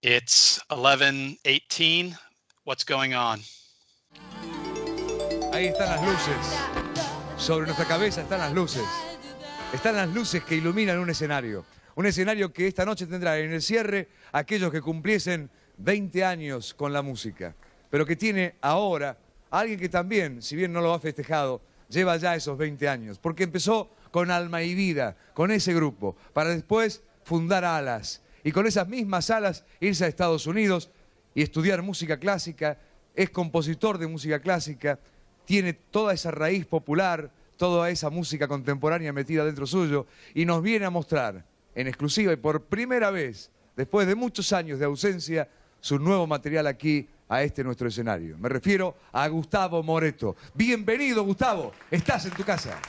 It's 11:18. What's going on? Ahí están las luces. Sobre nuestra cabeza están las luces. Están las luces que iluminan un escenario. Un escenario que esta noche tendrá en el cierre aquellos que cumpliesen 20 años con la música. Pero que tiene ahora a alguien que también, si bien no lo ha festejado, lleva ya esos 20 años. Porque empezó con alma y vida, con ese grupo, para después fundar Alas. Y con esas mismas alas irse a Estados Unidos y estudiar música clásica. Es compositor de música clásica, tiene toda esa raíz popular, toda esa música contemporánea metida dentro suyo y nos viene a mostrar en exclusiva y por primera vez, después de muchos años de ausencia, su nuevo material aquí a este nuestro escenario. Me refiero a Gustavo Moreto. Bienvenido, Gustavo, estás en tu casa.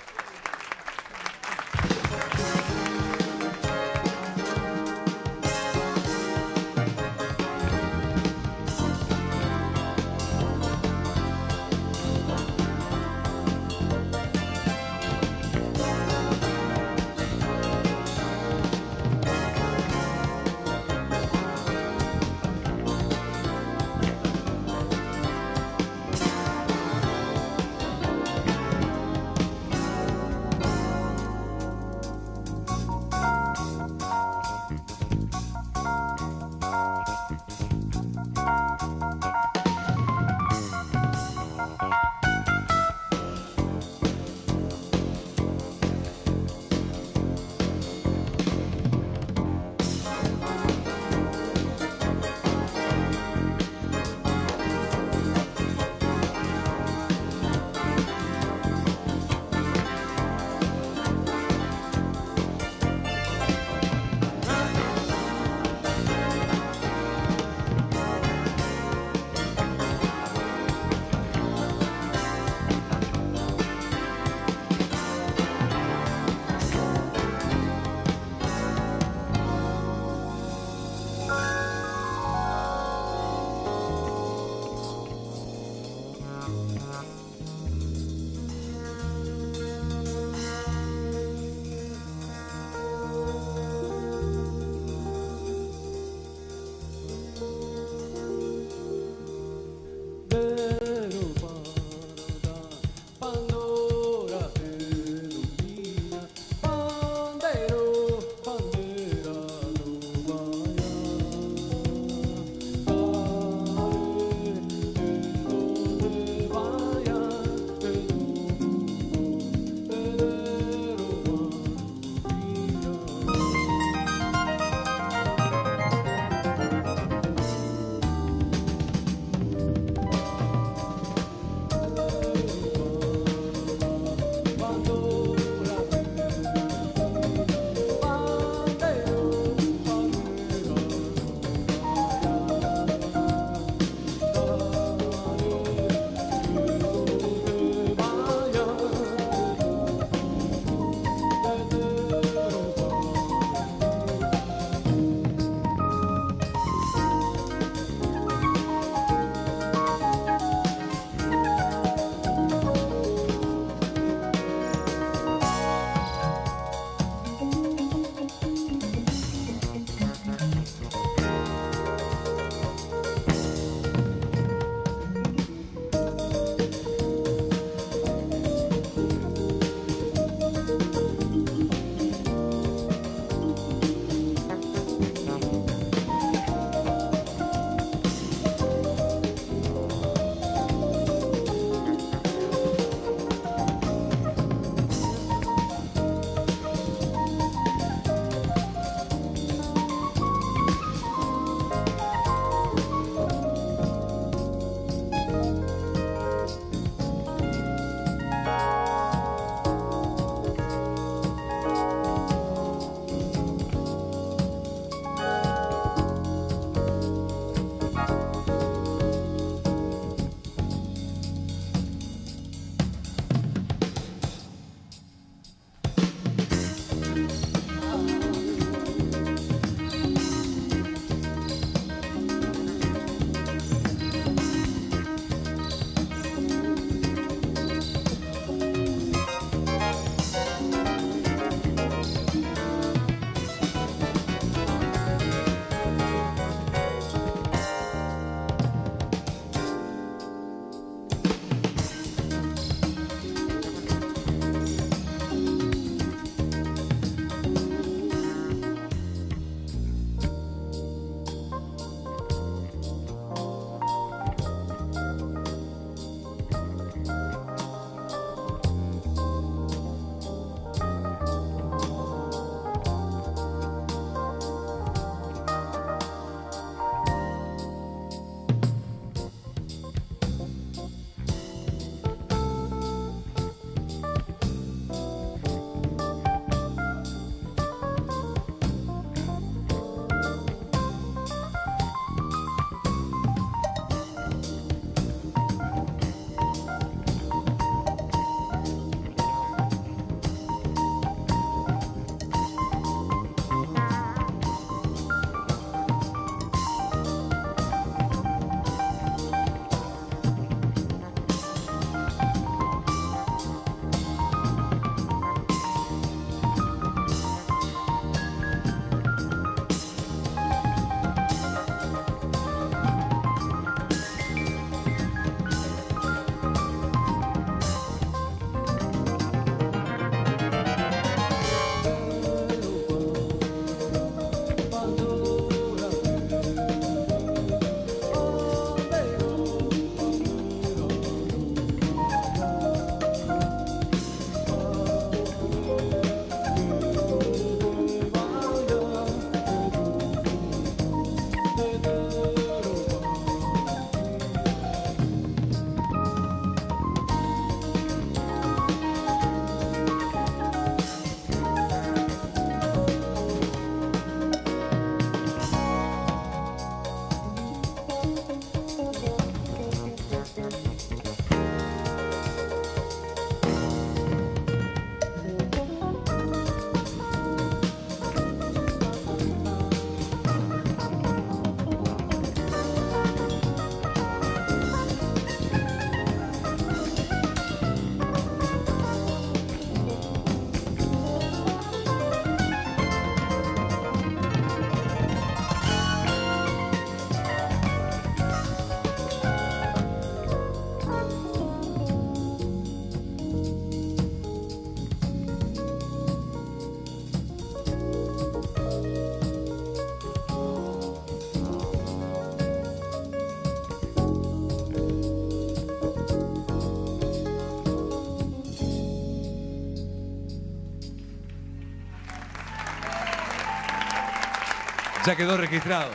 Ya quedó registrado,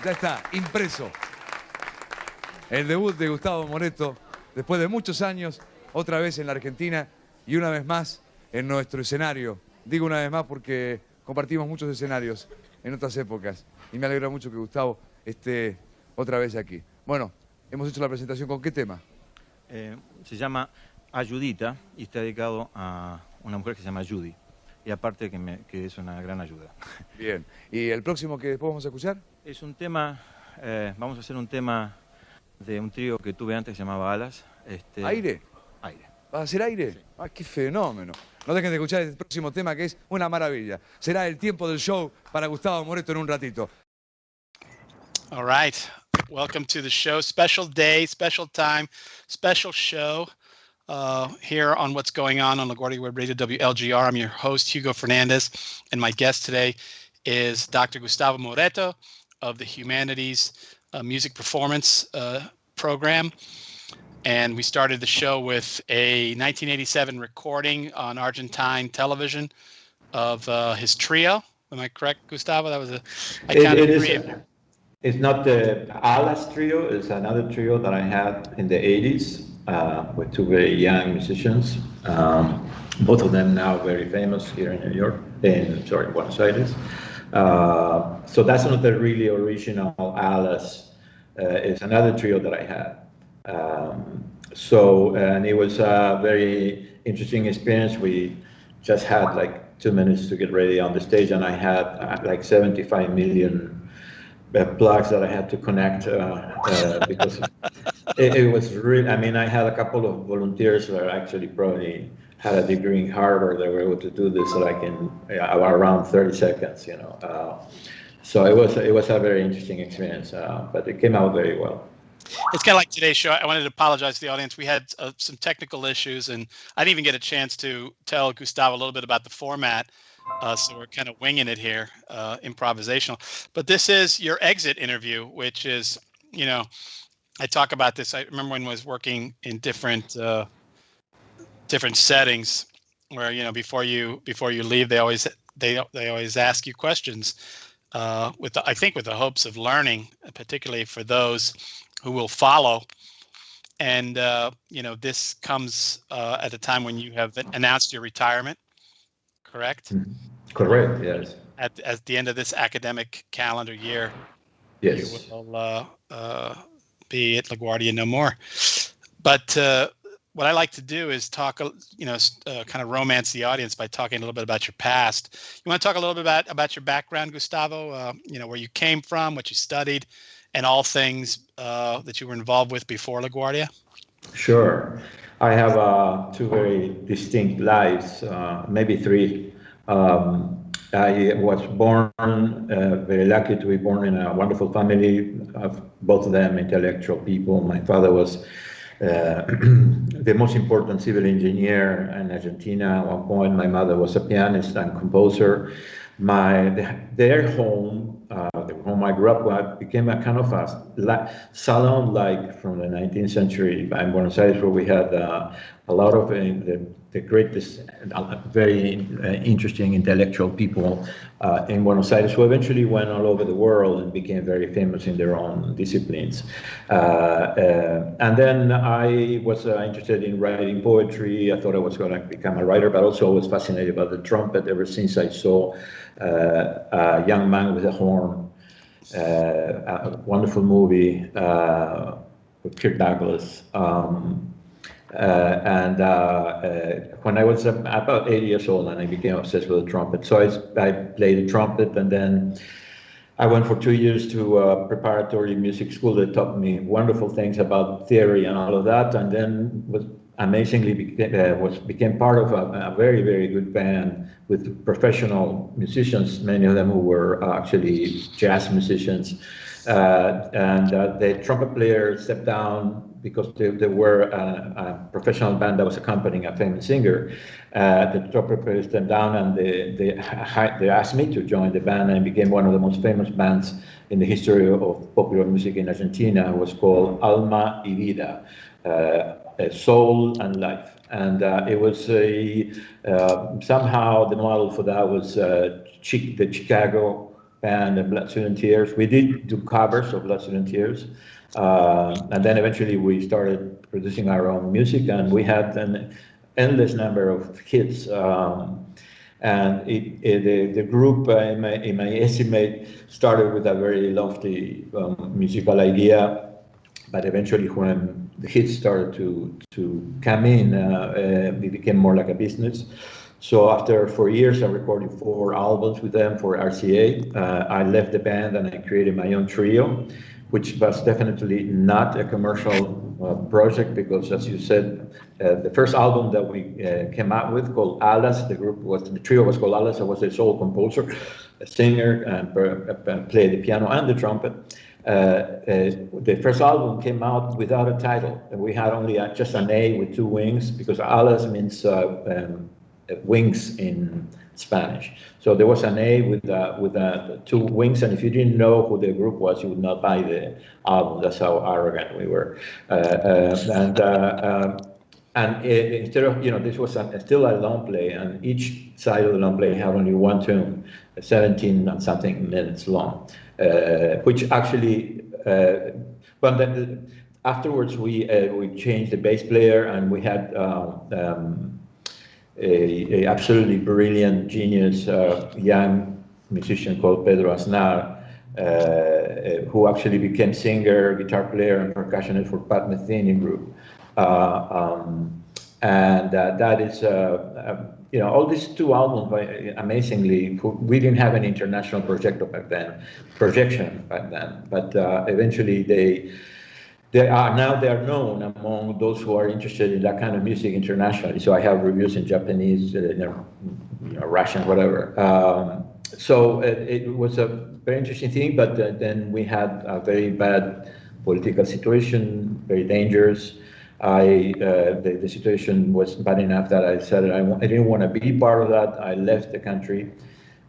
ya está, impreso. El debut de Gustavo Moreto, después de muchos años, otra vez en la Argentina y una vez más en nuestro escenario. Digo una vez más porque compartimos muchos escenarios en otras épocas y me alegra mucho que Gustavo esté otra vez aquí. Bueno, hemos hecho la presentación. ¿Con qué tema? Se llama Ayudita y está dedicado a una mujer que se llama Judy. Y aparte que es una gran ayuda. Bien. ¿Y el próximo que después vamos a escuchar? Es un tema, vamos a hacer un tema de un trío que tuve antes que se llamaba Alas. ¿Aire? Aire. ¿Vas a hacer aire? Sí. ¡Ah, qué fenómeno! No dejen de escuchar el próximo tema que es una maravilla. Será el tiempo del show para Gustavo Moreto en un ratito. All right. Welcome to the show. Special day, special time, special show here on What's Going On LaGuardia Web Radio WLGR. I'm your host, Hugo Fernandez, and my guest today is Dr. Gustavo Moreto of the Humanities Music Performance Program. And we started the show with a 1987 recording on Argentine television of his trio. Am I correct, Gustavo? That was I counted three. It's not the Alas trio. It's another trio that I had in the 80s with two very young musicians. Both of them now very famous here in New York, in Buenos Aires. So that's not the really original Alas. It's another trio that I had. And it was a very interesting experience. We just had like 2 minutes to get ready on the stage, and I had like 75 million plugs that I had to connect because it was really, I mean, I had a couple of volunteers that actually probably had a degree in Harvard that were able to do this like in around 30 seconds, you know. So it was a very interesting experience, but it came out very well. It's kind of like today's show. I wanted to apologize to the audience. We had some technical issues, and I didn't even get a chance to tell Gustavo a little bit about the format. So we're kind of winging it here, improvisational. But this is your exit interview, which is, you know, I talk about this. I remember when I was working in different settings, where, you know, before you leave, they always ask you questions with the hopes of learning, particularly for those who will follow. And you know, this comes at a time when you have announced your retirement. Correct? Correct, yes. At the end of this academic calendar year, yes, you will be at LaGuardia no more. But what I like to do is talk, you know, kind of romance the audience by talking a little bit about your past. You want to talk a little bit about your background, Gustavo? You know, where you came from, what you studied, and all things that you were involved with before LaGuardia? Sure. I have two very distinct lives, maybe three. I was born, very lucky to be born in a wonderful family, of both of them intellectual people. My father was the most important civil engineer in Argentina at one point. My mother was a pianist and composer. Their home, the home I grew up with, became a kind of a salon-like from the 19th century in Buenos Aires, where we had a lot of the greatest, very interesting intellectual people in Buenos Aires, who eventually went all over the world and became very famous in their own disciplines. And then I was interested in writing poetry. I thought I was going to become a writer, but also I was fascinated by the trumpet ever since I saw A Young Man with a Horn, a wonderful movie with Kirk Douglas. When I was about 8 years old, and I became obsessed with the trumpet. So I played the trumpet, and then I went for 2 years to a preparatory music school that taught me wonderful things about theory and all of that, and then amazingly became part of a very, very good band with professional musicians, many of them who were actually jazz musicians. The trumpet player stepped down because there were a professional band that was accompanying a famous singer. The trumpet player stepped down, and they asked me to join the band, and it became one of the most famous bands in the history of popular music in Argentina. It was called Alma y Vida, Soul and Life. And it was somehow the model for that was the Chicago band, Blood, Sweat, and Tears. We did do covers of Blood, Sweat, and Tears. And then eventually we started producing our own music, and we had an endless number of hits. And the group, in my estimate, started with a very lofty musical idea, but eventually when the hits started to come in, it became more like a business. So after 4 years, I recorded 4 albums with them for RCA. I left the band and I created my own trio, which was definitely not a commercial project because, as you said, the first album that we came out with called Alas, the trio was called Alas. I was a sole composer, a singer, and played the piano and the trumpet. The first album came out without a title, and we had only just an A with 2 wings because Alas means wings in Spanish. So there was an A with 2 wings, and if you didn't know who the group was, you would not buy the album. That's how arrogant we were. And instead of, this was still a long play, and each side of the long play had only one tune, 17 and something minutes long, which actually, but then afterwards we changed the bass player, and we had a absolutely brilliant genius young musician called Pedro Aznar, who actually became singer, guitar player, and percussionist for Pat Metheny group. And that is, all these 2 albums, amazingly, we didn't have an international projection back then, but eventually they are known among those who are interested in that kind of music internationally. So I have reviews in Japanese, Russian, whatever. So it was a very interesting thing, but then we had a very bad political situation, very dangerous. The situation was bad enough that I said I didn't want to be part of that. I left the country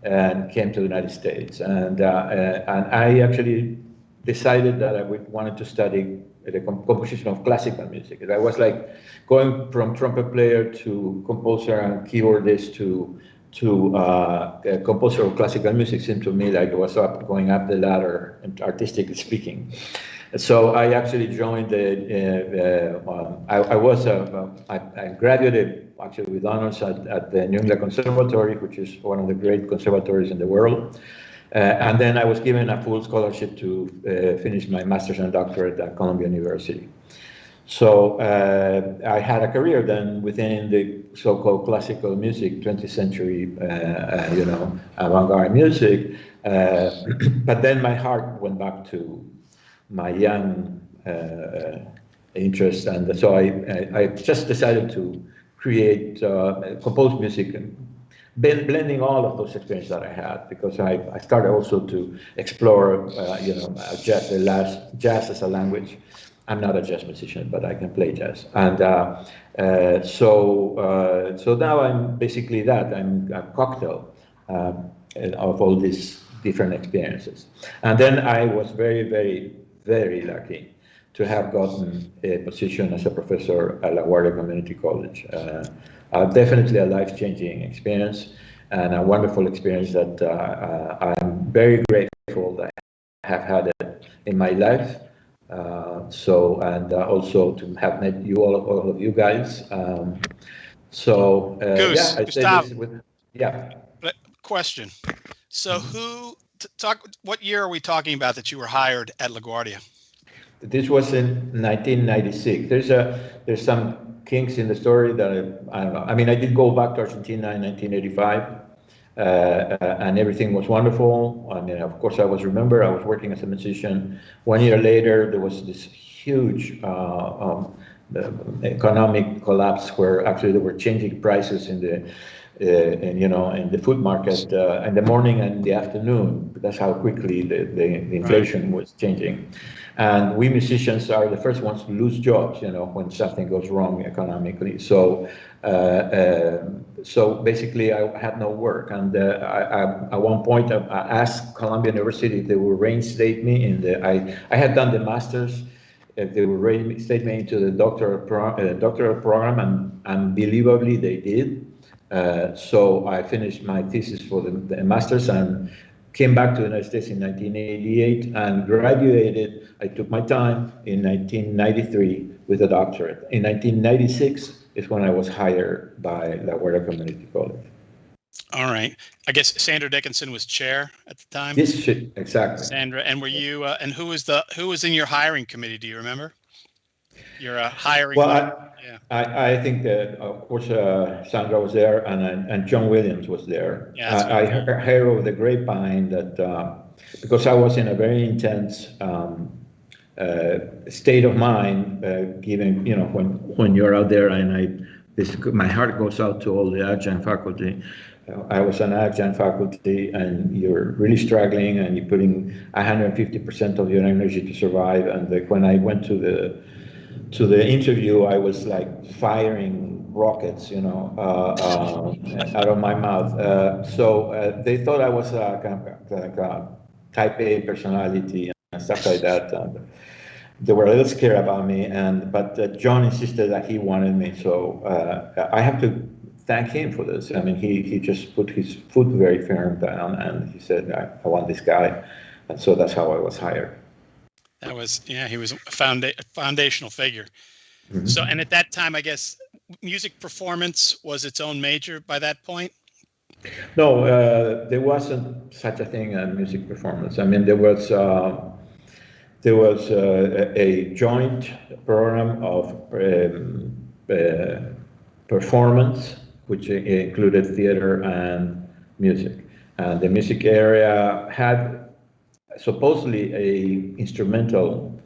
and came to the United States, and I actually decided that I wanted to study the composition of classical music. I was like going from trumpet player to composer and keyboardist to composer of classical music seemed to me like it was going up the ladder, artistically speaking. So I actually joined I graduated actually with honors at the New England Conservatory, which is one of the great conservatories in the world. And then I was given a full scholarship to finish my master's and doctorate at Columbia University. So I had a career then within the so-called classical music, 20th century, avant-garde music. But then my heart went back to my young interest, and so I just decided to create, compose music, and blending all of those experiences that I had, because I started also to explore, jazz as a language. I'm not a jazz musician, but I can play jazz, and so now I'm basically that. I'm a cocktail of all these different experiences, and then I was very, very, very lucky to have gotten a position as a professor at LaGuardia Community College. Definitely a life-changing experience and a wonderful experience that I'm very grateful that I have had it in my life. And also to have met you, all of you guys. Goose, I say this with, Question. So what year are we talking about that you were hired at LaGuardia? This was in 1996. There's some kinks in the story that I don't know. I mean, I did go back to Argentina in 1985, and everything was wonderful. I mean, of course, I was working as a musician. 1 year later, there was this huge economic collapse where actually they were changing prices in the food market in the morning and the afternoon. That's how quickly the inflation was changing. And we musicians are the first ones to lose jobs, when something goes wrong economically. So basically I had no work. And at one point I asked Columbia University if they would reinstate me I had done the master's. If they would reinstate me into the doctoral program, and unbelievably they did. So I finished my thesis for the master's and came back to the United States in 1988 and graduated. I took my time in 1993 with a doctorate. In 1996 is when I was hired by La Guardia Community College. All right. I guess Sandra Dickinson was chair at the time. This shit, exactly. Sandra, and were you? And who was in your hiring committee? Do you remember? Your hiring. Well, I think that of course Sandra was there and John Williams was there. Yeah, I heard over the grapevine that because I was in a very intense state of mind, given when you're out there, and my heart goes out to all the adjunct faculty. I was an adjunct faculty, and you're really struggling, and you're putting 150% of your energy to survive. And when I went to the interview, I was like firing rockets, out of my mouth. So they thought I was like a type A personality and stuff like that. They were a little scared about me, but John insisted that he wanted me. So I have to thank him for this. I mean, he just put his foot very firm down, and he said, I want this guy. And so that's how I was hired. That was, he was a foundational figure. Mm-hmm. So, and at that time, I guess music performance was its own major by that point? No, there wasn't such a thing as music performance. I mean, there was a joint program of performance, which included theater and music. And the music area had supposedly a instrumental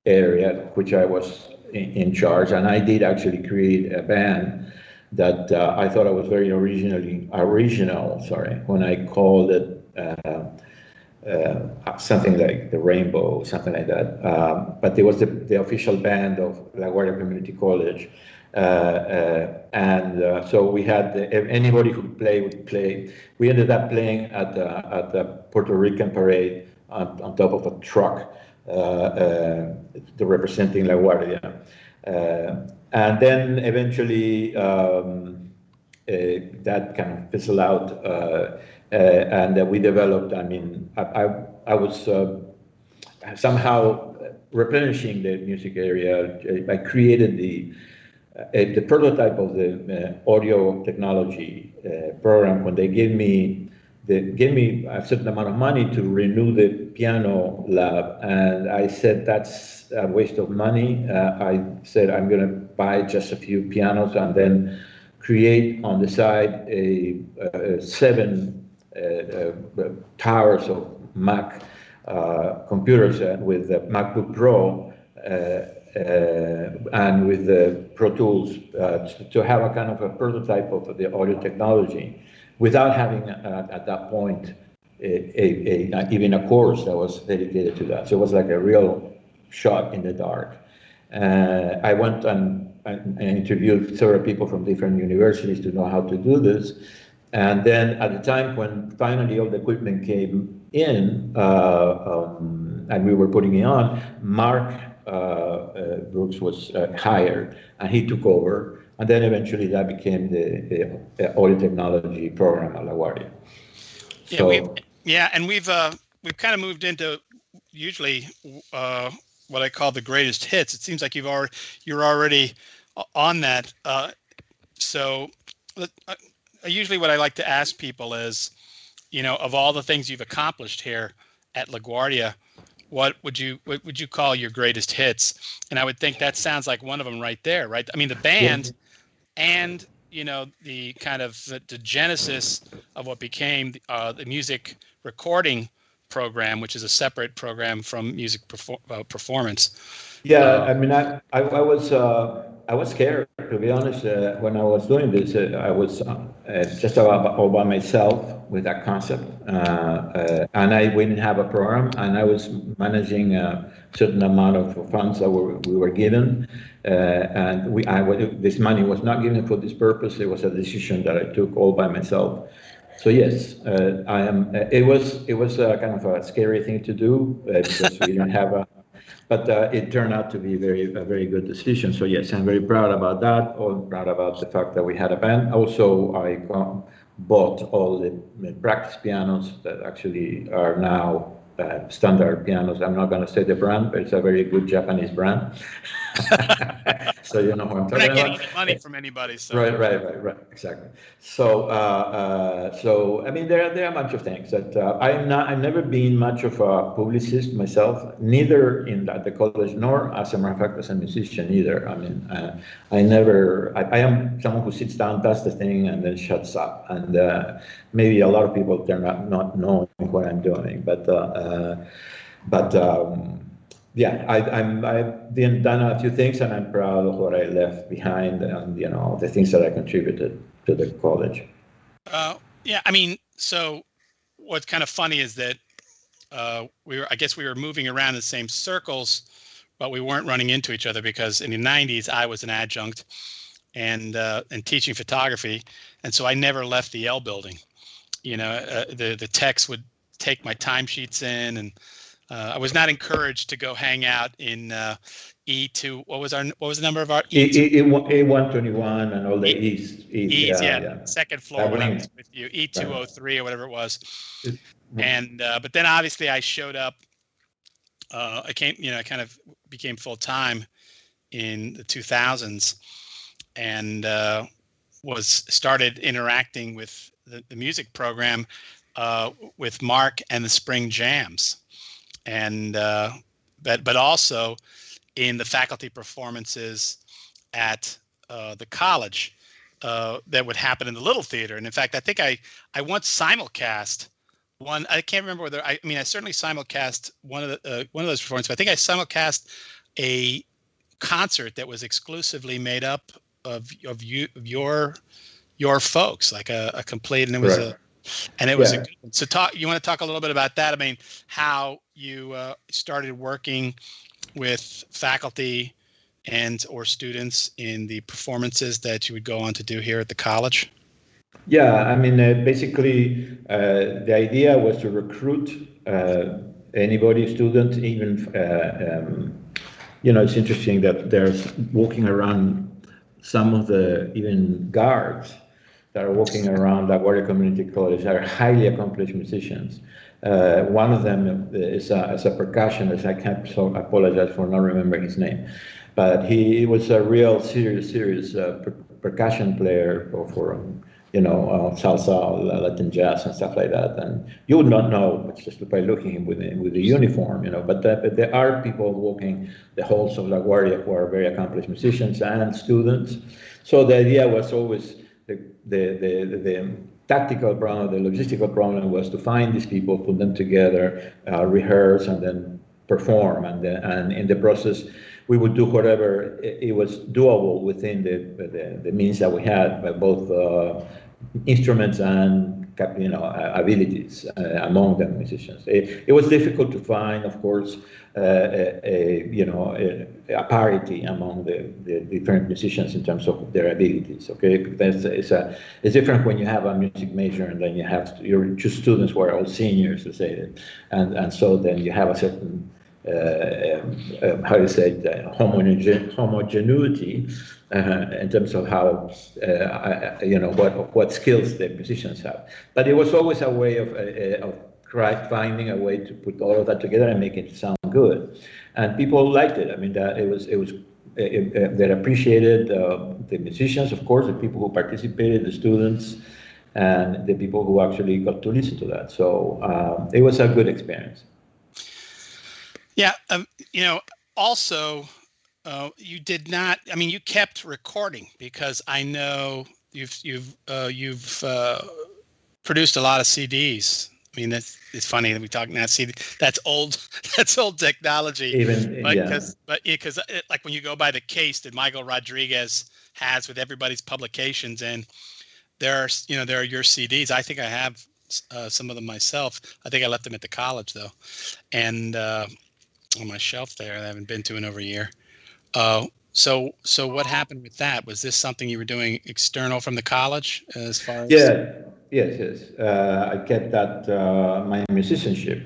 area, which I was in charge, and I did actually create a band that I thought I was very original, when I called it something like the Rainbow, something like that. But it was the official band of La Guardia Community College. So we had anybody who could play would play. We ended up playing at the Puerto Rican parade on top of a truck, representing La Guardia. And then eventually that kind of fizzled out, and we developed. I mean, I was somehow replenishing the music area. I created the prototype of the audio technology program when they gave me a certain amount of money to renew the piano lab, and I said that's a waste of money. I said I'm going to buy just a few pianos and then create on the side a 7 towers of Mac computers with the MacBook Pro and with the Pro Tools to have a kind of a prototype of the audio technology without having at that point even a course that was dedicated to that. So it was like a real shot in the dark. I went and interviewed several people from different universities to know how to do this. And then at the time when finally all the equipment came in and we were putting it on, Mark Brooks was hired, and he took over. And then eventually that became the audio technology program at La Guardia. So, and we've kind of moved into usually what I call the greatest hits. It seems like you're already on that. So usually what I like to ask people is, of all the things you've accomplished here at La Guardia, what would you call your greatest hits? And I would think that sounds like one of them right there, right? I mean, the band and, the kind of the genesis of what became the music recording program, which is a separate program from music performance. Yeah, I mean, I was scared, to be honest. When I was doing this, I was just all by myself with that concept, and we didn't have a program, and I was managing a certain amount of funds that we were given, and this money was not given for this purpose. It was a decision that I took all by myself. So yes, I am. It was kind of a scary thing to do because we didn't have a. But it turned out to be a very good decision. So yes, I'm very proud about that. All proud about the fact that we had a band. Also, bought all the practice pianos that actually are now standard pianos. I'm not going to say the brand, but it's a very good Japanese brand. So you know what I'm We're talking not getting about. any money from anybody, so Right, exactly. So I mean, there are a bunch of things that I've never been much of a publicist myself, neither at the college nor, as a matter of fact, as a musician either. I mean, I am someone who sits down, does the thing, and then shuts up. And maybe a lot of people turn out not knowing what I'm doing, but. Yeah, I've done a few things, and I'm proud of what I left behind, and the things that I contributed to the college. yeah, I mean, so what's kind of funny is that I guess we were moving around in the same circles, but we weren't running into each other because in the '90s I was an adjunct and teaching photography, and so I never left the L building. The techs would take my timesheets in, and I was not encouraged to go hang out in E2. What was the number of our E2? A121 and all the E, E's, yeah, yeah. second floor That when I wing. was with you, E203 or whatever it was. It- And but then obviously I showed up. I kind of became full time in the 2000s, and was started interacting with the music program with Mark and the Spring Jams, and but also in the faculty performances at the college that would happen in the Little Theater. And in fact, I think I once simulcast one. I can't remember whether I mean I certainly simulcast one of those performances. But I think I simulcast a concert that was exclusively made up of your folks, like a complete, and it was Right. a Yeah. good one. So you want to talk a little bit about that? I mean, how you started working with faculty and or students in the performances that you would go on to do here at the college? Yeah, I mean, basically, the idea was to recruit anybody, student, even, it's interesting that there's walking around some of the even guards that are walking around LaGuardia Community College are highly accomplished musicians. One of them is a percussionist. I can't apologize for not remembering his name, but he was a real serious percussion player for salsa, Latin jazz, and stuff like that. And you would not know just by looking at him with the uniform, But there are people walking the halls of LaGuardia who are very accomplished musicians and students. So the idea was always the tactical problem, the logistical problem was to find these people, put them together, rehearse, and then perform. And in the process, we would do whatever it was doable within the means that we had, by both instruments and abilities among the musicians. It was difficult to find, of course, a parity among the different musicians in terms of their abilities. Okay, because it's different when you have a music major and then you have your two students who are all seniors, let's say, and so then you have a certain how do you say it, homogeneity in terms of how what skills the musicians have. But it was always a way of finding a way to put all of that together and make it sound good, and people liked it. I mean, that it was they appreciated the musicians, of course, the people who participated, the students, and the people who actually got to listen to that. So it was a good experience. Yeah, also, you did not. I mean, you kept recording because I know you've produced a lot of CDs. I mean, it's funny that we talk now CD. That's old. That's old technology. Even because like when you go by the case that Michael Rodriguez has with everybody's publications, and there are your CDs. I think I have some of them myself. I think I left them at the college though, and on my shelf there. I haven't been to in over a year. So what happened with that? Was this something you were doing external from the college as far as? Yeah, yes. I kept that my musicianship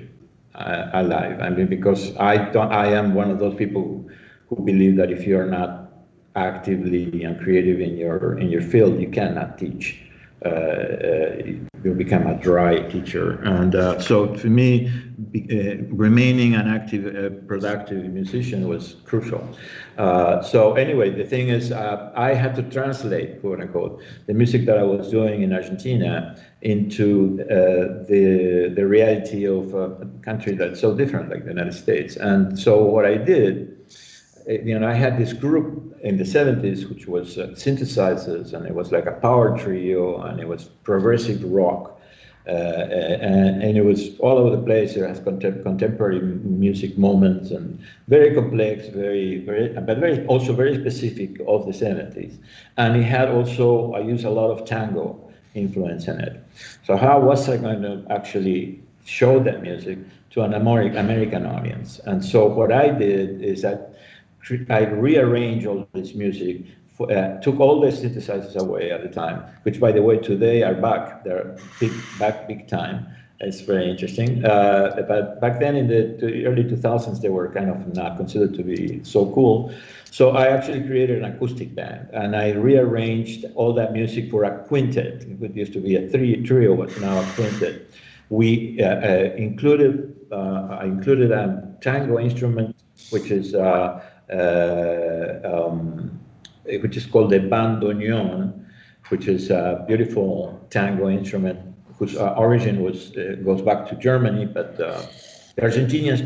alive. I mean, because I am one of those people who believe that if you are not actively and creative in your field, you cannot teach. you become a dry teacher. And so for me, remaining an active, productive musician was crucial. So anyway, the thing is, I had to translate, quote unquote, the music that I was doing in Argentina into the reality of a country that's so different, like the United States. And so what I did, I had this group in the 70s, which was synthesizers, and it was like a power trio, and it was progressive rock. And it was all over the place. It has contemporary music moments and very complex, but also very specific of the 70s. And it had also, I used a lot of tango influence in it. So how was I going to actually show that music to an American audience? And so what I did is that I rearranged all this music, took all the synthesizers away at the time, which, by the way, today are back. They're back big time. It's very interesting. But back then, in the early 2000s, they were kind of not considered to be so cool. So I actually created an acoustic band, and I rearranged all that music for a quintet. It used to be a trio, but now a quintet. We I included a tango instrument, which is which is called the bandoneon, which is a beautiful tango instrument whose origin goes back to Germany, but the Argentinians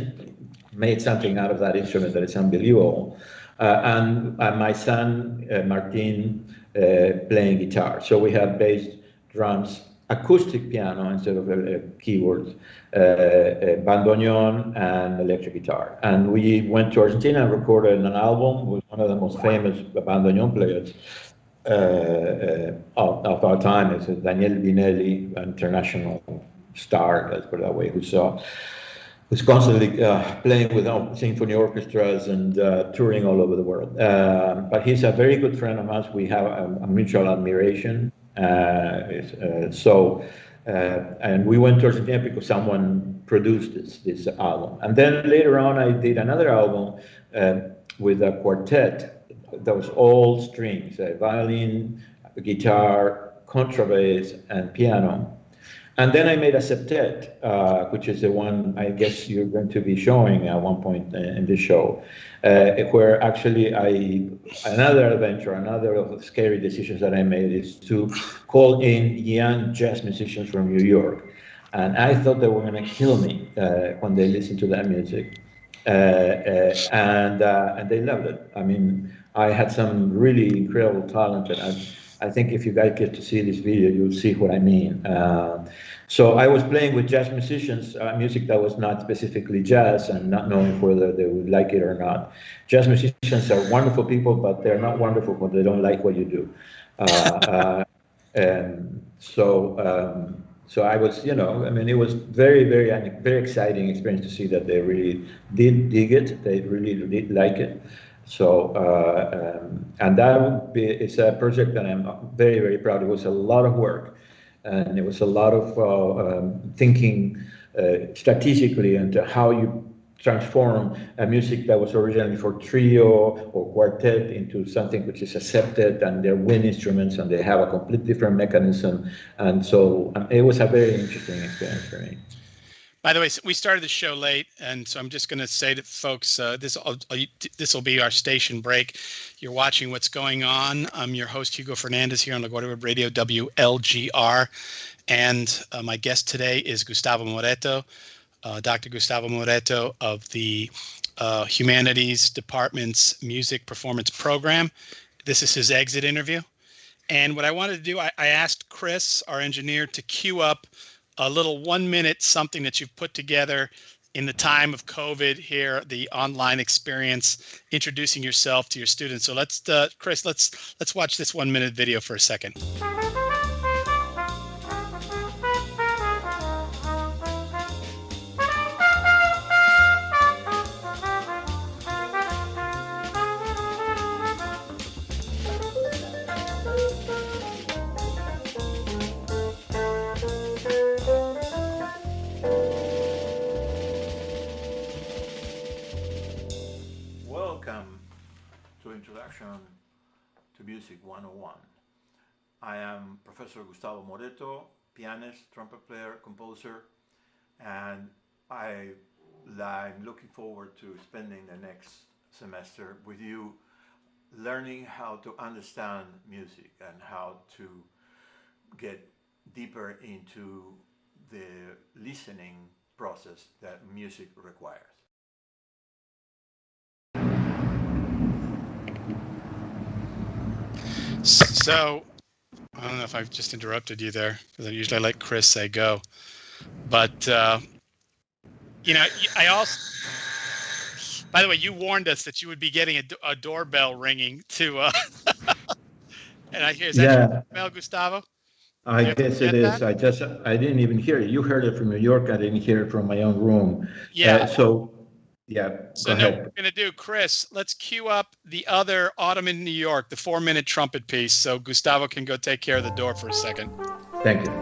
made something out of that instrument that is unbelievable. And my son, Martin, playing guitar. So we have bass, drums, acoustic piano instead of keyboards, bandoneon, and electric guitar. And we went to Argentina and recorded an album with one of the most famous bandoneon players of our time. It's Daniel Vinelli, an international star, let's put it that way, who's constantly playing with symphony orchestras and touring all over the world. But he's a very good friend of ours. We have a mutual admiration. And we went to Argentina because someone produced this album. And then later on, I did another album with a quartet that was all strings, violin, guitar, contrabass, and piano. And then I made a septet, which is the one I guess you're going to be showing at one point in this show, where actually another adventure, another of the scary decisions that I made is to call in young jazz musicians from New York. And I thought they were going to kill me when they listened to that music. And they loved it. I mean, I had some really incredible talent, and I think if you guys get to see this video, you'll see what I mean. So I was playing with jazz musicians, music that was not specifically jazz, and not knowing whether they would like it or not. Jazz musicians are wonderful people, but they're not wonderful when they don't like what you do. And so I was, I mean, it was very, very exciting experience to see that they really did dig it. They really did like it. So, and it's a project that I'm very, very proud of. It was a lot of work, and it was a lot of thinking strategically into how you transform a music that was originally for trio or quartet into something which is accepted, and they're wind instruments and they have a complete different mechanism. And so it was a very interesting experience for me. By the way, we started the show late, and so I'm just going to say to folks, this will be our station break. You're watching What's Going On. I'm your host, Hugo Fernandez, here on LaGuardia Web Radio, WLGR. And my guest today is Gustavo Moreto, Dr. Gustavo Moreto of the Humanities Department's Music Performance Program. This is his exit interview. And what I wanted to do, I asked Chris, our engineer, to cue up a little 1 minute something that you've put together in the time of COVID here, the online experience, introducing yourself to your students. So let's, Chris, let's watch this 1 minute video for a second. Welcome to Introduction to Music 101. I am Professor Gustavo Moreto, pianist, trumpet player, composer, and I'm looking forward to spending the next semester with you learning how to understand music and how to get deeper into the listening process that music requires. So I don't know if I've just interrupted you there because I usually let Chris say go, but I also. By the way, you warned us that you would be getting a doorbell ringing to, and I hear, is that your Yeah, doorbell, Gustavo? I Do you guess it get that? is. I didn't even hear it. You heard it from New York. I didn't hear it from my own room. Yeah. So, yeah, go So no, what ahead. we're gonna do, Chris, let's cue up the other Autumn in New York, the 4-minute trumpet piece, so Gustavo can go take care of the door for a second. Thank you.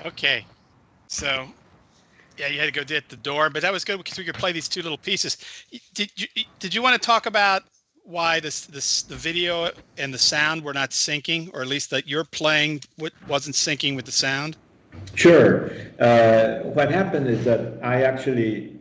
Okay. So yeah, you had to go get the door, but that was good because we could play these two little pieces. Did you want to talk about why the video and the sound were not syncing, or at least that you're playing wasn't syncing with the sound? Sure. What happened is that I actually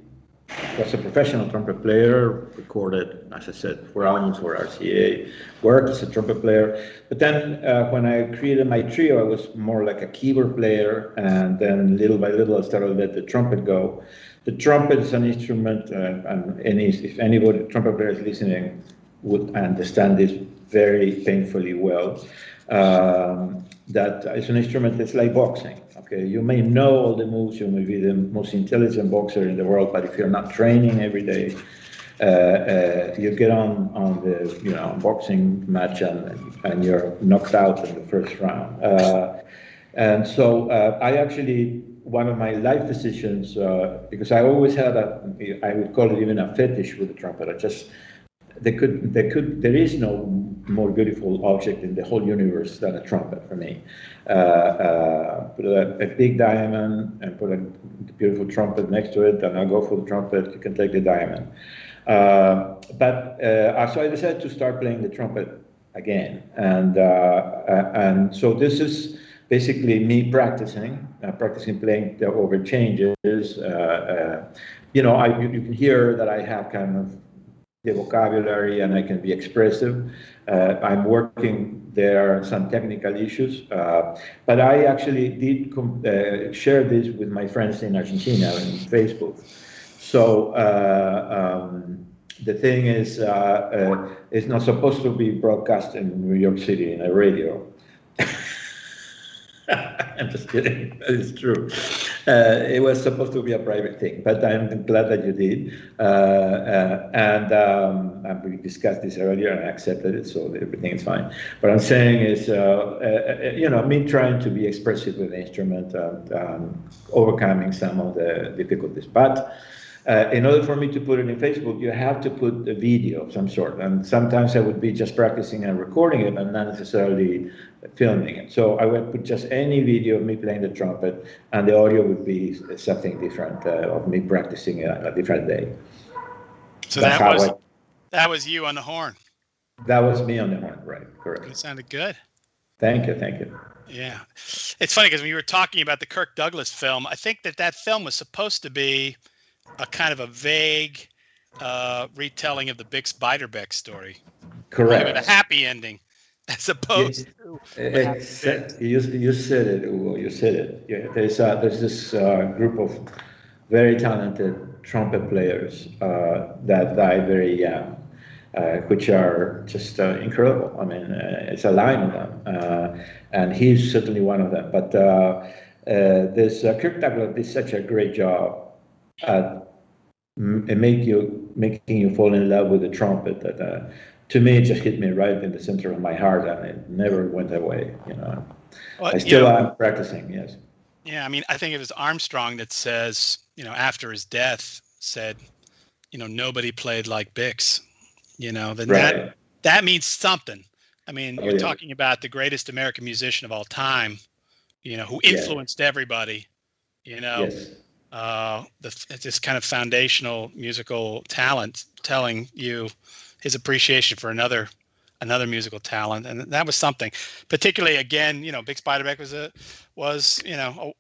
was a professional trumpet player, recorded, as I said, for albums for RCA, worked as a trumpet player. But then when I created my trio, I was more like a keyboard player, and then little by little I started to let the trumpet go. The trumpet is an instrument, and if anybody, trumpet player is listening, would understand this very painfully well. That is an instrument that's like boxing. Okay, you may know all the moves, you may be the most intelligent boxer in the world, but if you're not training every day, you get on the boxing match and you're knocked out in the first round. And so I actually, one of my life decisions, because I always had I would call it even a fetish with the trumpet. There is no more beautiful object in the whole universe than a trumpet for me. Put a big diamond and put a beautiful trumpet next to it, and I'll go for the trumpet. You can take the diamond. So I decided to start playing the trumpet again, and so this is basically me practicing playing over changes. You can hear that I have kind of the vocabulary and I can be expressive. I'm working, there are some technical issues, but I actually did share this with my friends in Argentina on Facebook. So the thing is, it's not supposed to be broadcast in New York City in a radio. I'm just kidding. It's true. It was supposed to be a private thing, but I'm glad that you did. And we discussed this earlier, and I accepted it, so everything is fine. What I'm saying is, me trying to be expressive with the instrument and overcoming some of the difficulties. But in order for me to put it in Facebook, you have to put a video of some sort. And sometimes I would be just practicing and recording it, but not necessarily filming it. So I would put just any video of me playing the trumpet, and the audio would be something different of me practicing it on a different day. So that was you on the horn. That was me on the horn, right? Correct. It sounded good. Thank you. Yeah, it's funny because when you were talking about the Kirk Douglas film, I think that film was supposed to be a kind of a vague retelling of the Bix Beiderbecke story. Correct. With a happy ending, as opposed to. You said it, Hugo. You said it. Yeah, there's this group of very talented trumpet players that died very young, which are just incredible. I mean, it's a line of them, and he's certainly one of them. But this Kirk Douglas did such a great job at making you fall in love with the trumpet that to me it just hit me right in the center of my heart, and it never went away. Well, I still am practicing. Yes. Yeah, I mean, I think it was Armstrong that says, after his death, said, nobody played like Bix. Then right. that means something. I mean, you're talking about the greatest American musician of all time, who influenced everybody. Yes. This kind of foundational musical talent, telling you his appreciation for another musical talent, and that was something. Particularly, again, Bix Beiderbecke was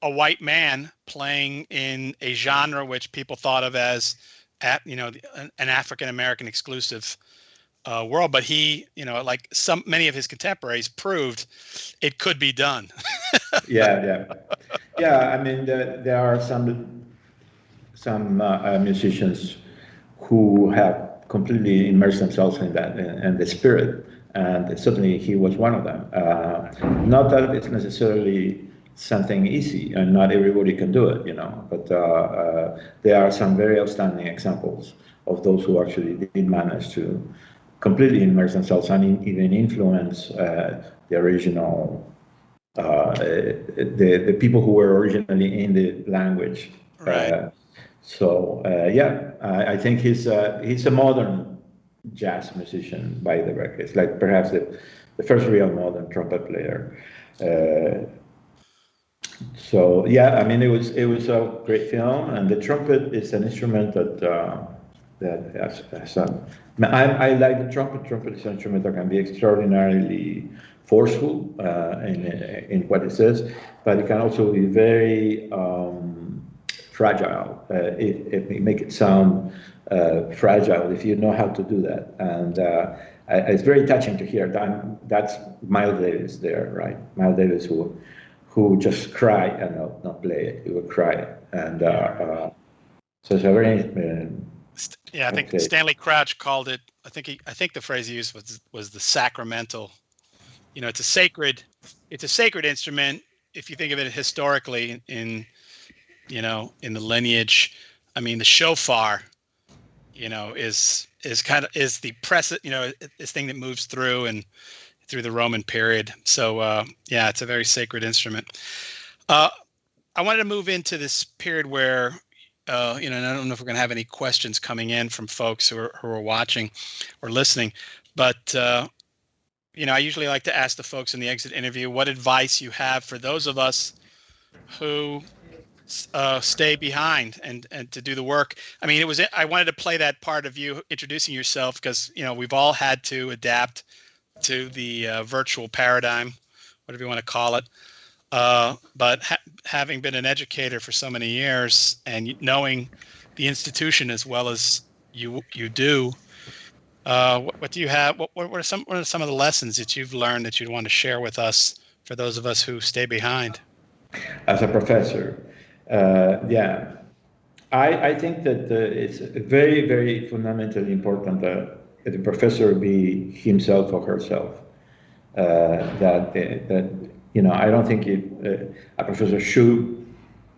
a white man playing in a genre which people thought of as an African American exclusive world, but he, like many of his contemporaries, proved it could be done. Yeah. I mean, there are some musicians who have completely immersed themselves in that and the spirit, and certainly he was one of them. Not that it's necessarily something easy, and not everybody can do it, but there are some very outstanding examples of those who actually did manage to completely immerse themselves and even influence the original, the people who were originally in the language. Right. I think he's a modern jazz musician by the record. It's like perhaps the first real modern trumpet player. I mean, it was a great film, and the trumpet is an instrument that I like the trumpet. Trumpet is an instrument that can be extraordinarily forceful in what it says, but it can also be very fragile. It make it sound fragile if you know how to do that. And it's very touching to hear. That's Miles Davis there, right? Miles Davis who just cry and not play it. He would cry. And so it's a very yeah, I think okay. Stanley Crouch called it. I think the phrase he used was the sacramental. You know, it's a sacred instrument if you think of it historically in in the lineage. I mean, the shofar, is the this thing that moves through the Roman period. So yeah, it's a very sacred instrument. I wanted to move into this period where and I don't know if we're going to have any questions coming in from folks who are watching or listening, but I usually like to ask the folks in the exit interview what advice you have for those of us who stay behind and to do the work. I mean, I wanted to play that part of you introducing yourself because we've all had to adapt to the virtual paradigm, whatever you want to call it. But having been an educator for so many years and knowing the institution as well as you do, what do you have? What are some of the lessons that you've learned that you'd want to share with us for those of us who stay behind? As a professor, yeah, I think that it's very, very fundamentally important that the professor be himself or herself. I don't think a professor should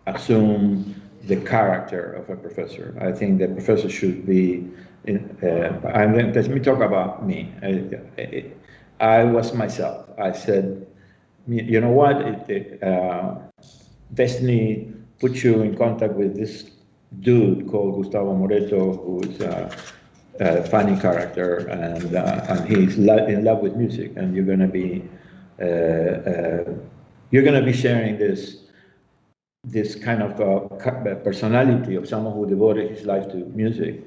assume the character of a professor. I think the professor should be. Let me talk about me. I was myself. I said, you know what? Destiny put you in contact with this dude called Gustavo Moreto, who is a funny character, and he's in love with music, and you're gonna be sharing this kind of personality of someone who devoted his life to music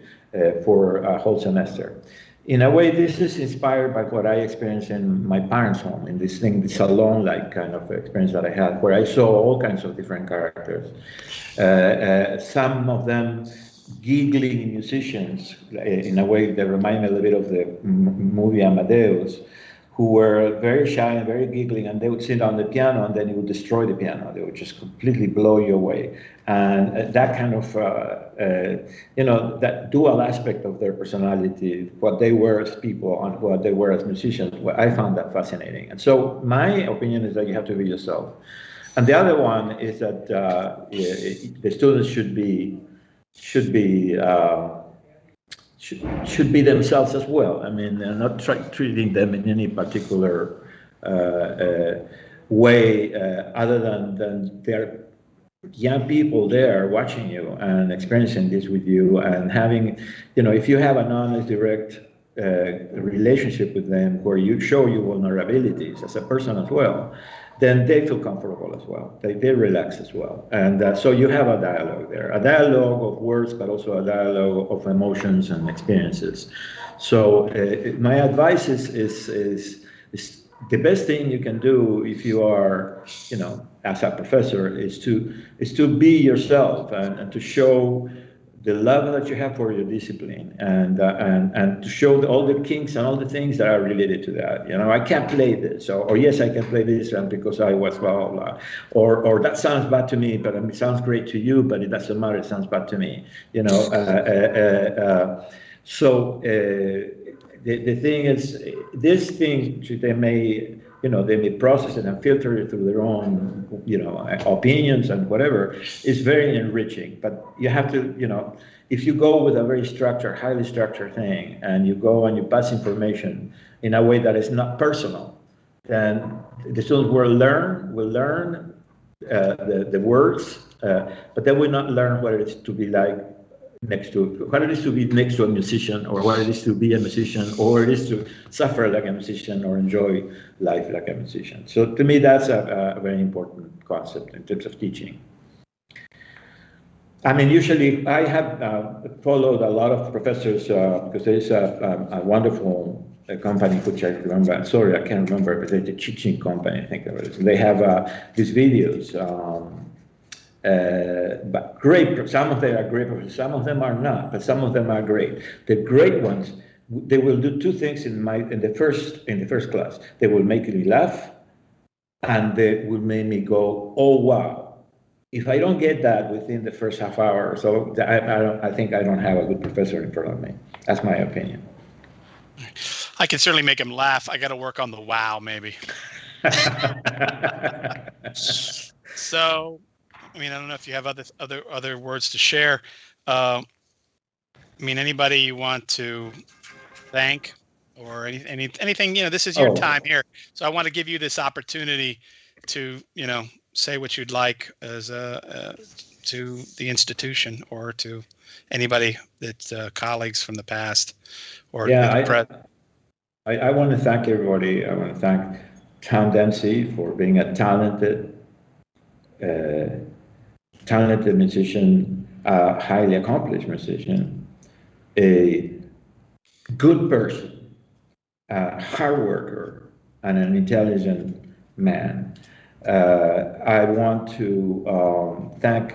for a whole semester. In a way, this is inspired by what I experienced in my parents' home, in this salon-like kind of experience that I had, where I saw all kinds of different characters. Some of them giggling musicians, in a way that remind me a little bit of the movie Amadeus, who were very shy and very giggling, and they would sit on the piano and then it would destroy the piano. They would just completely blow you away. And that kind of, that dual aspect of their personality, what they were as people and what they were as musicians, I found that fascinating. And so my opinion is that you have to be yourself. And the other one is that the students should be themselves as well. I mean, they're not treating them in any particular way other than they're young people there watching you and experiencing this with you and having, if you have an honest, direct relationship with them where you show your vulnerabilities as a person as well, then they feel comfortable as well. They relax as well. And so you have a dialogue there, a dialogue of words, but also a dialogue of emotions and experiences. So my advice is the best thing you can do if you are, as a professor, is to be yourself and to show the love that you have for your discipline, and to show all the kinks and all the things that are related to that. I can't play this, or yes, I can play this, and because I was blah, blah, blah. Or that sounds bad to me, but it sounds great to you, but it doesn't matter, it sounds bad to me. So the thing is, this thing, they may process it and filter it through their own, opinions and whatever, is very enriching. But you have to, if you go with a very structured, highly structured thing, and you go and you pass information in a way that is not personal, then the students will learn the words, but they will not learn what it is to be like what it is to be next to a musician, or what it is to be a musician, or what it is to suffer like a musician or enjoy life like a musician. So to me, that's a very important concept in terms of teaching. I mean, usually I have followed a lot of professors because there is a wonderful company which I remember. Sorry, I can't remember, but it's a teaching company. I think it is. They have these videos. But great. Some of them are great. Some of them are not. But some of them are great. The great ones, they will do two things in the first class. They will make me laugh, and they will make me go, "Oh wow." If I don't get that within the first half hour, so I think I don't have a good professor in front of me. That's my opinion. I can certainly make him laugh. I got to work on the wow, maybe. So, I mean, I don't know if you have other words to share. I mean, anybody you want to thank or anything, this is your time here. So I want to give you this opportunity to, say what you'd like as to the institution or to anybody that's colleagues from the past or the present. I want to thank everybody. I want to thank Tom Dempsey for being a talented musician, a highly accomplished musician, a good person, a hard worker, and an intelligent man. I want to thank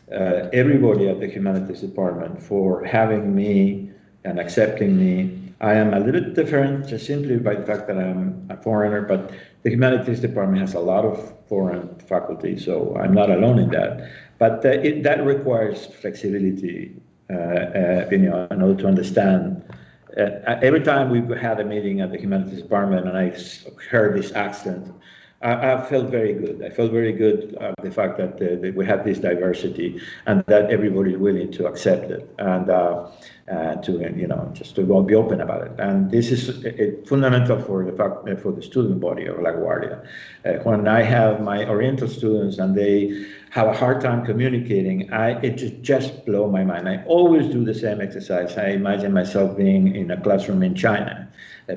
everybody at the Humanities Department for having me and accepting me. I am a little different just simply by the fact that I'm a foreigner, but the Humanities Department has a lot of foreign faculty, so I'm not alone in that. But that requires flexibility, in order to understand. Every time we had a meeting at the Humanities Department and I heard this accent, I felt very good. I felt very good the fact that we have this diversity and that everybody is willing to accept it and to just to be open about it. And this is fundamental for the student body of LaGuardia. When I have my Oriental students and they have a hard time communicating, it just blows my mind. I always do the same exercise. I imagine myself being in a classroom in China,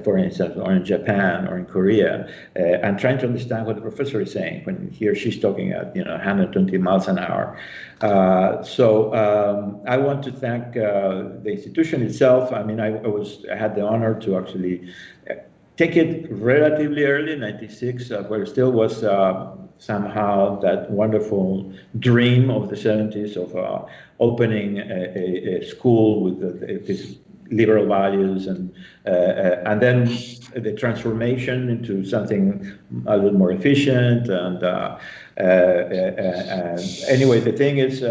for instance, or in Japan or in Korea, and trying to understand what the professor is saying when he or she's talking at 120 miles an hour. So I want to thank the institution itself. I mean, I had the honor to actually take it relatively early, 96, where it still was somehow that wonderful dream of the 70s of opening a school with this liberal values and then the transformation into something a little more efficient and anyway, the thing is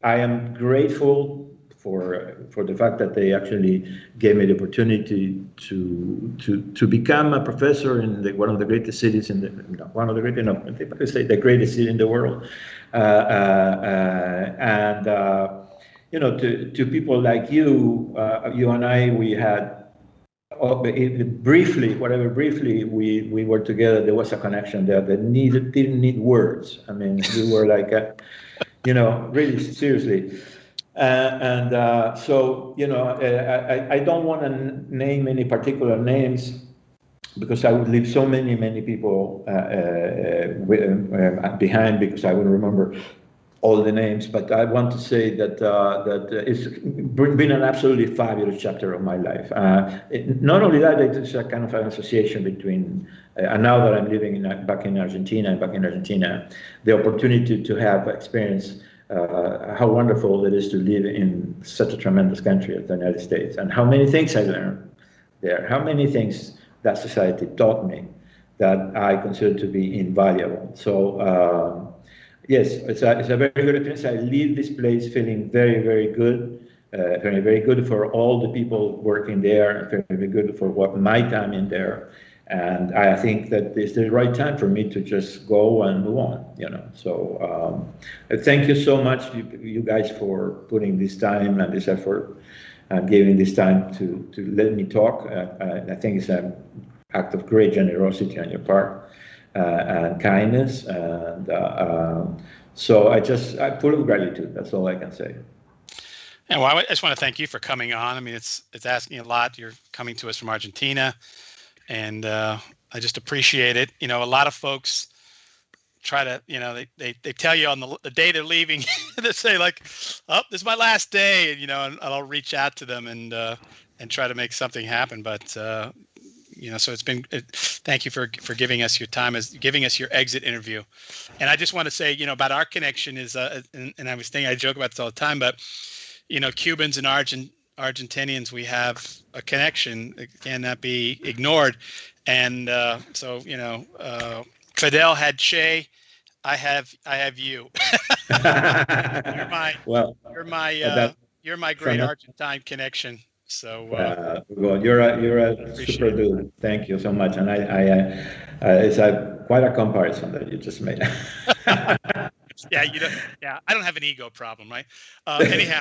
I am grateful for the fact that they actually gave me the opportunity to become a professor in one of the greatest cities in the the greatest city in the world, and to people like you, you and I, we had briefly we were together. There was a connection there that didn't need words. I mean, we were like, really seriously. So I don't want to name any particular names because I would leave so many people behind because I wouldn't remember all the names. But I want to say that it's been an absolutely fabulous chapter of my life. Not only that, it's a kind of an association between. And now that I'm living back in Argentina, the opportunity to have experience. How wonderful it is to live in such a tremendous country as the United States, and how many things I learned there, how many things that society taught me that I consider to be invaluable. So yes, it's a very good experience. I leave this place feeling very, very good, very, very good for all the people working there, very, very good for my time in there. And I think that it's the right time for me to just go and move on, So thank you so much, you guys, for putting this time and this effort and giving this time to let me talk. I think it's an act of great generosity on your part and kindness. And so I'm full of gratitude. That's all I can say. And well, I just want to thank you for coming on. I mean, it's asking a lot. You're coming to us from Argentina. And I just appreciate it. A lot of folks try to, they tell you on the day they're leaving, they say like, "Oh, this is my last day," and I'll reach out to them and try to make something happen. But so it's been. Thank you for giving us your time, as giving us your exit interview. And I just want to say, about our connection is, and I was thinking, I joke about this all the time, but Cubans and Argentinians, we have a connection. It cannot be ignored. And so Fidel had Che, I have you. You're my great Argentine connection. So well, you're a super dude. Thank you so much, and it's quite a comparison that you just made. Yeah, I don't have an ego problem, right? Anyhow,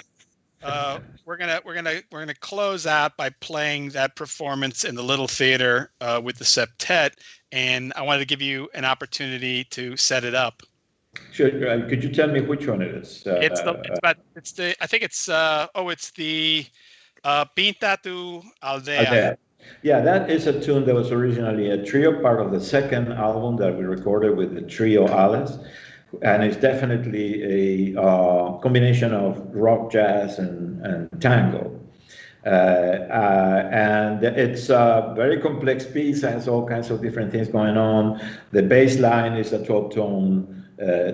we're gonna close out by playing that performance in the Little Theater with the septet, and I wanted to give you an opportunity to set it up. Sure. Could you tell me which one it is? It's the Pinta tu Aldea. Yeah, that is a tune that was originally a trio part of the second album that we recorded with the trio Alice. And it's definitely a combination of rock, jazz, and tango. And it's a very complex piece, has all kinds of different things going on. The bass line is a 12-tone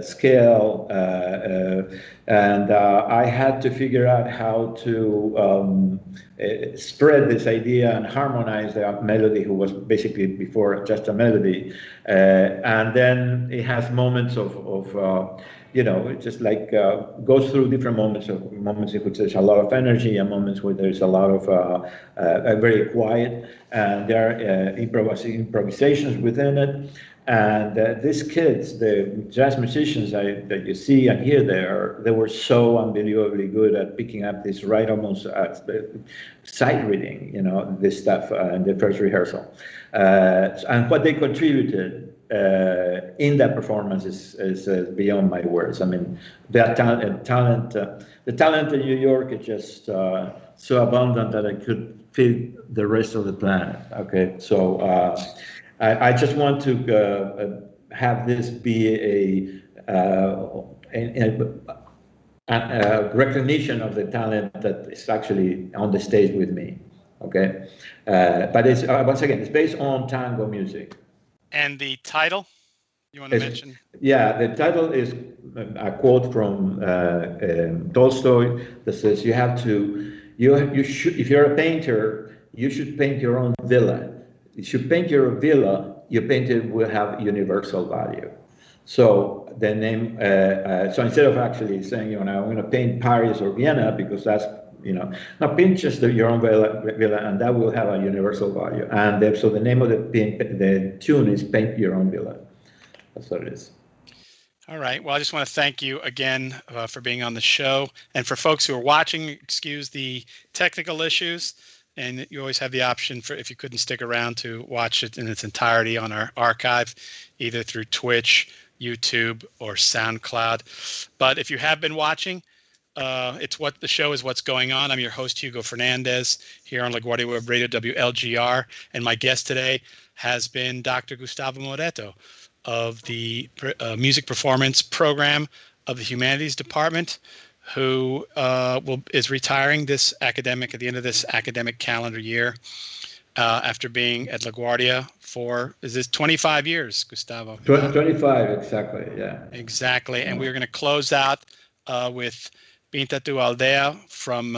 scale, and I had to figure out how to spread this idea and harmonize the melody, who was basically before just a melody, and then it has moments of it just like goes through different moments in which there's a lot of energy, and moments where there's a lot of very quiet, and there are improvisations within it. And these kids, the jazz musicians that you see and hear there, they were so unbelievably good at picking up this right almost sight reading, this stuff in the first rehearsal. And what they contributed in that performance is beyond my words. I mean, the talent in New York is just so abundant that I could feed the rest of the planet. Okay, so I just want to have this be a recognition of the talent that is actually on the stage with me. Okay, but it's once again, it's based on tango music. And the title, you want to mention? Yeah, the title is a quote from Tolstoy that says, you should, if you're a painter, you should paint your own villa. If you paint your villa, your painting will have universal value. So the name, so instead of actually saying, I'm going to paint Paris or Vienna, because that's, now paint just your own villa, and that will have a universal value. And so the name of the tune is Paint Your Own Villa. That's what it is. All right. Well, I just want to thank you again for being on the show. And for folks who are watching, excuse the technical issues. And you always have the option, for if you couldn't stick around, to watch it in its entirety on our archive, either through Twitch, YouTube, or SoundCloud. But if you have been watching, the show is What's Going On. I'm your host, Hugo Fernandez, here on LaGuardia Web Radio WLGR. And my guest today has been Dr. Gustavo Moreto of the Music Performance Program of the Humanities Department, who is retiring at the end of this academic calendar year, after being at LaGuardia for, is this 25 years, Gustavo? 25, exactly, yeah. Exactly, and we're going to close out with Pinta tu Aldea from,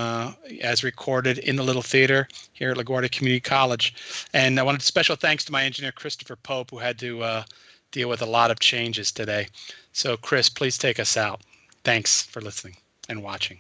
as recorded in the Little Theater here at LaGuardia Community College. And I wanted special thanks to my engineer, Christopher Pope, who had to deal with a lot of changes today. So Chris, please take us out. Thanks for listening and watching.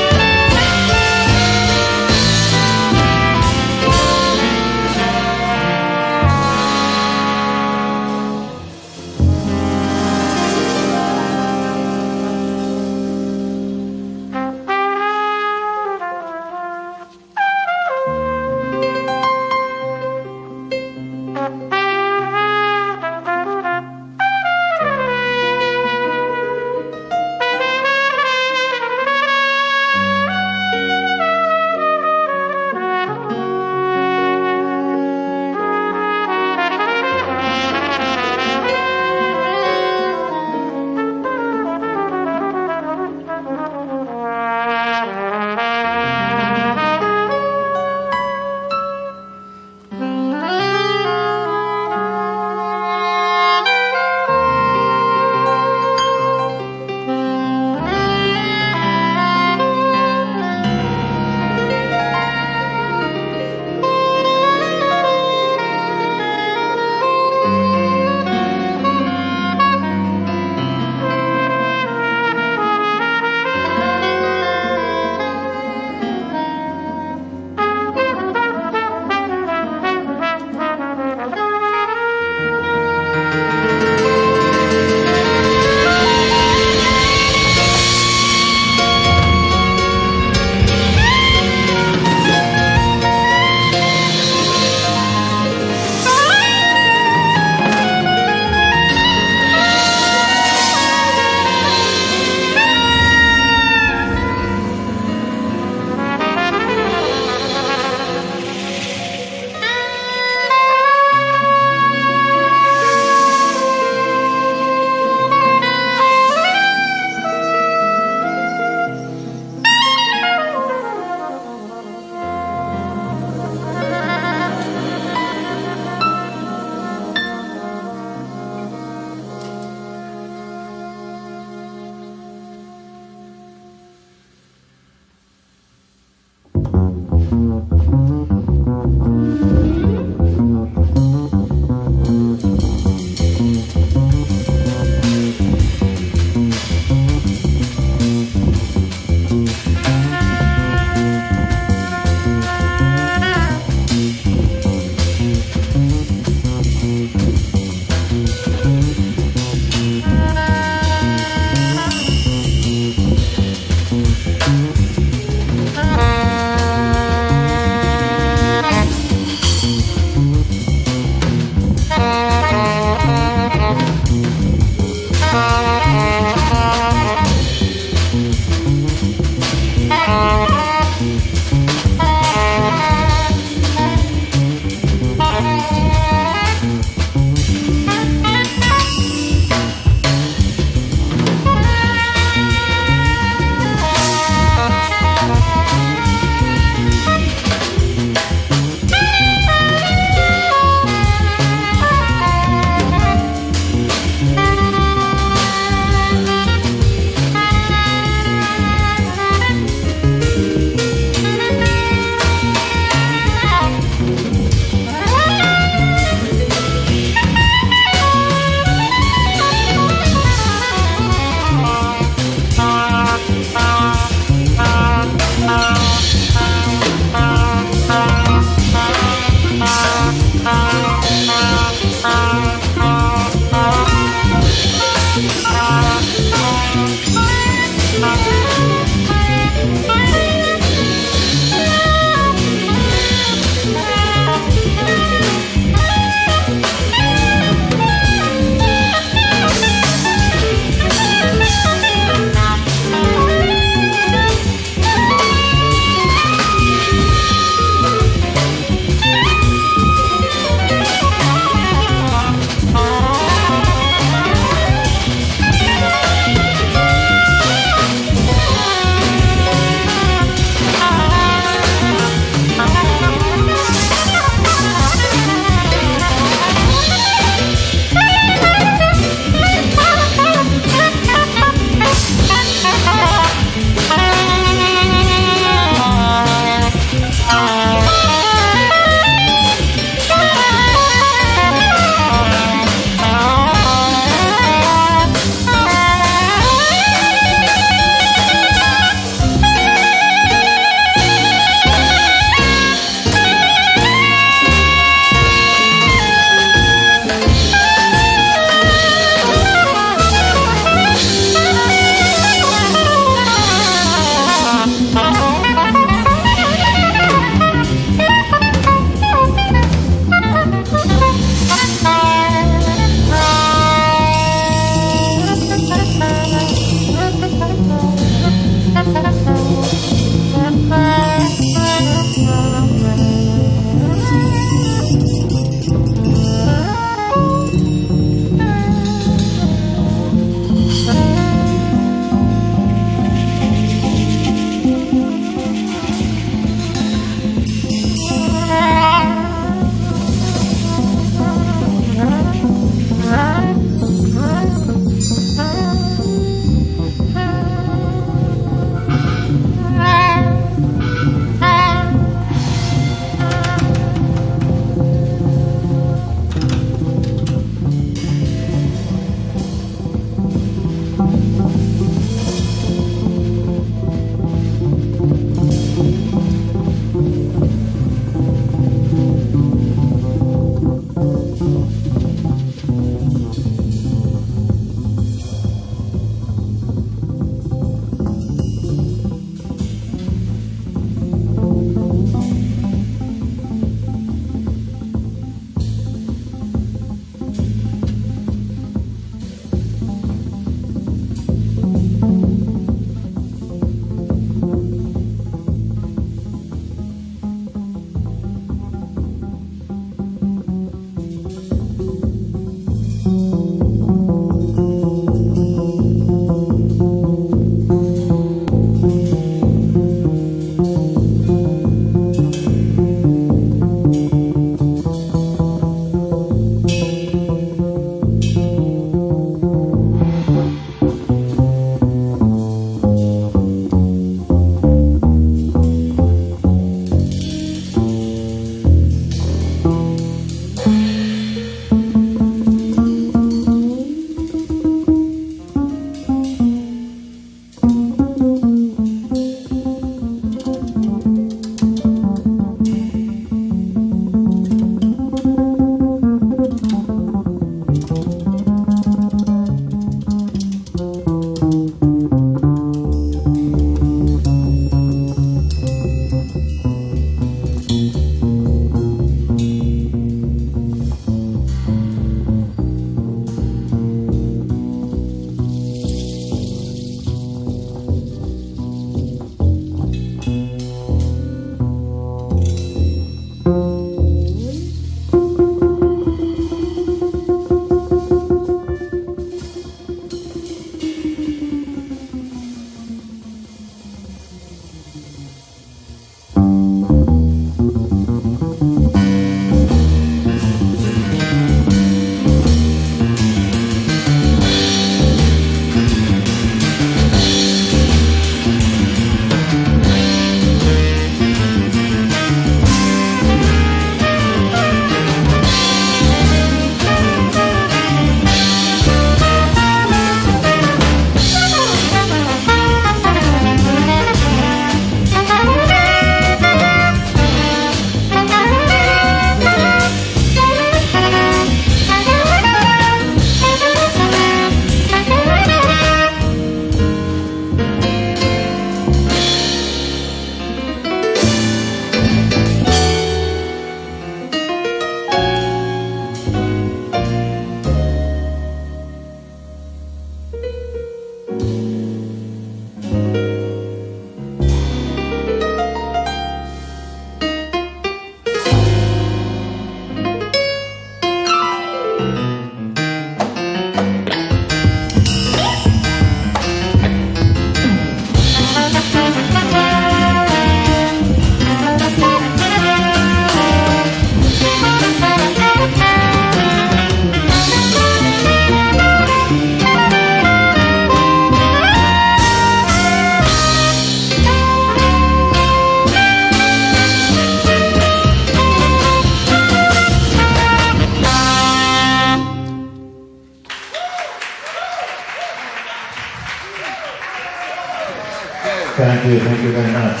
Thank you very much.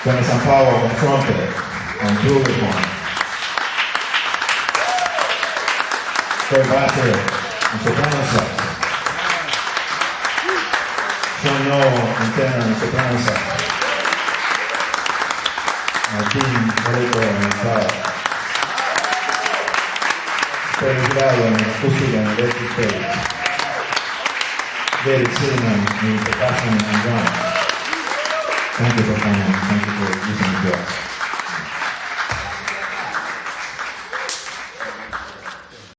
From San Paulo on trumpet, on flugelhorn. Fair Bacher on soprano sax. Sean Noel on tenor and soprano sax. Martin Moreto on guitar. Terry Grado on acoustic and electric bass. David Silliman in percussion and drums. Thank you for coming. Thank you for listening to us.